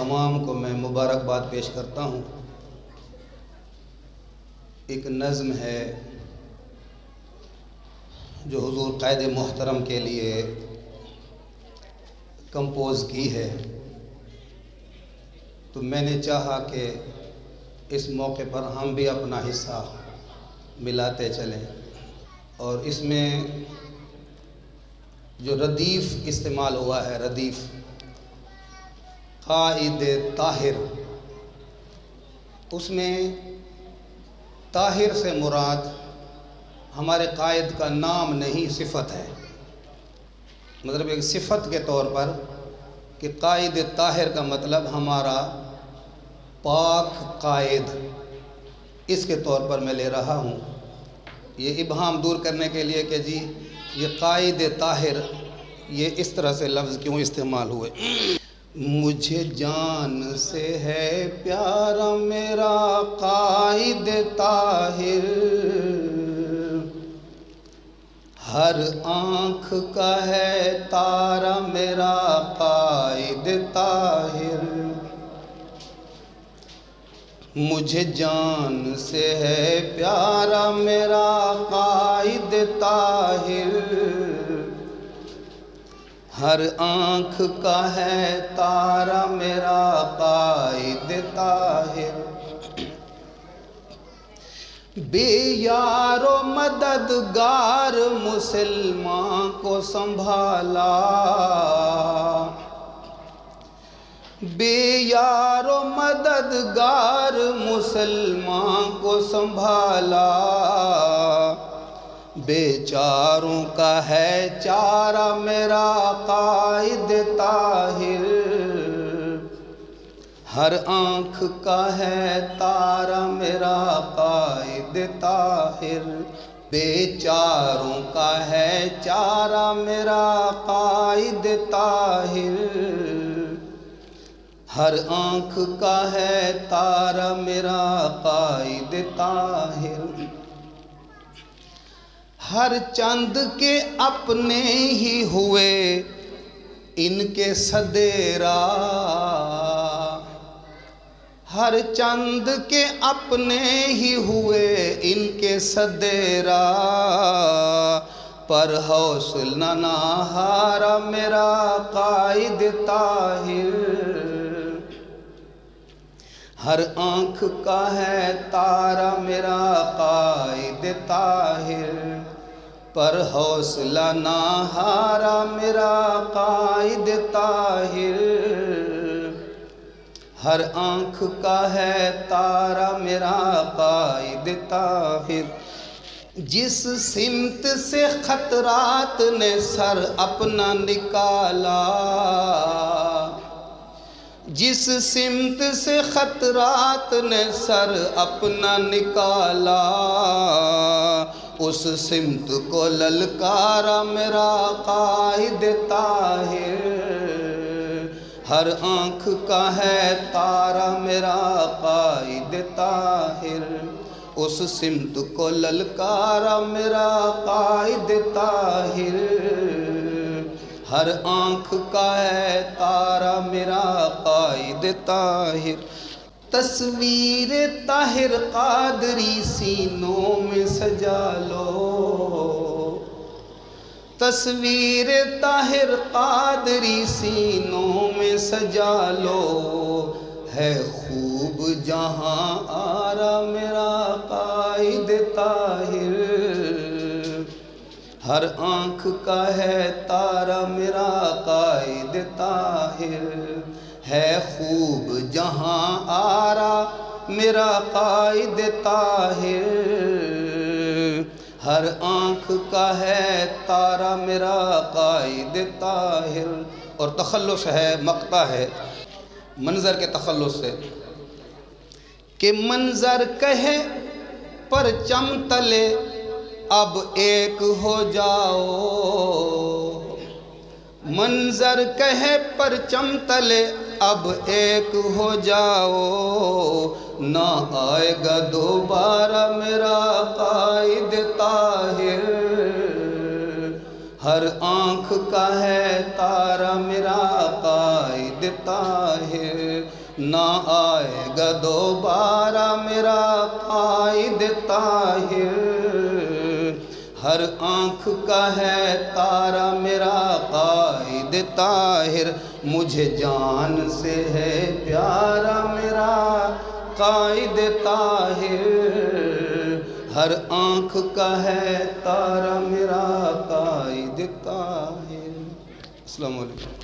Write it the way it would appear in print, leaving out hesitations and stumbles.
تمام کو میں مبارکباد پیش کرتا ہوں۔ ایک نظم ہے جو حضور قائد محترم کے لیے کمپوز کی ہے، تو میں نے چاہا کہ اس موقع پر ہم بھی اپنا حصہ ملاتے چلیں، اور اس میں جو ردیف استعمال ہوا ہے، ردیف قائد طاہر، اس میں طاہر سے مراد ہمارے قائد کا نام نہیں، صفت ہے۔ مطلب ایک صفت کے طور پر کہ قائد طاہر کا مطلب ہمارا پاک قائد، اس کے طور پر میں لے رہا ہوں۔ یہ ابہام دور کرنے کے لیے کہ جی یہ قائد طاہر، یہ اس طرح سے لفظ کیوں استعمال ہوئے۔ مجھے جان سے ہے پیارا میرا قائد طاہر، ہر آنکھ کا ہے تارا میرا قائد طاہر۔ مجھے جان سے ہے پیارا میرا قائد طاہر، ہر آنکھ کا ہے تارا میرا قائد طاہر۔ بے یار و مددگار مسلمان کو سنبھالا، بے یار و مددگار مسلمان کو سنبھالا، بے چاروں کا ہے چارہ میرا قائد طاہر، ہر آنکھ کا ہے تارا میرا قائد طاہر۔ بے چاروں کا ہے چارہ میرا قائد طاہر، ہر آنکھ کا ہے تارا میرا قائد طاہر۔ ہر چند کے اپنے ہی ہوئے ان کے صدیرا، ہر چند کے اپنے ہی ہوئے ان کے صدیرا، پر حوصلہ نہ ہارا میرا قائد طاہر، ہر آنکھ کا ہے تارا میرا قائد طاہر، پر حوصلہ نہ ہارا میرا قائد طاہر، ہر آنکھ کا ہے تارا میرا قائد طاہر۔ جس سمت سے خطرات نے سر اپنا نکالا، جس سمت سے خطرات نے سر اپنا نکالا، اس سمت کو للکارا میرا قائد طاہر، ہر آنکھ کا ہے تارا میرا قائد طاہر، اس سمت کو للکارا میرا قائد طاہر، ہر آنکھ کا ہے تارا میرا قائد طاہر۔ تصویر طاہر قادری سینوں میں سجا لو، تصویر طاہر قادری سینوں میں سجا لو، ہے خوب جہاں آرا میرا قائد طاہر، ہر آنکھ کا ہے تارا میرا قائد طاہر، ہے خوب جہاں آرا میرا قائد طاہر، ہر آنکھ کا ہے تارا میرا قائد طاہر۔ اور تخلص ہے، مقطع ہے منظر کے تخلص سے کہ منظر کہے پرچم تلے اب ایک ہو جاؤ، منظر کہے پرچم تلے اب ایک ہو جاؤ، نہ آئے گا دوبارہ میرا قائد طاہر، ہر آنکھ کا ہے تارا میرا قائد طاہر، نہ آئے گا دوبارہ میرا قائد طاہر۔ ہر آنکھ کا ہے تارا میرا قائد طاہر، مجھے جان سے ہے پیارا میرا قائد طاہر۔ ہر آنکھ کا ہے تارا میرا قائد طاہر۔ السلام علیکم۔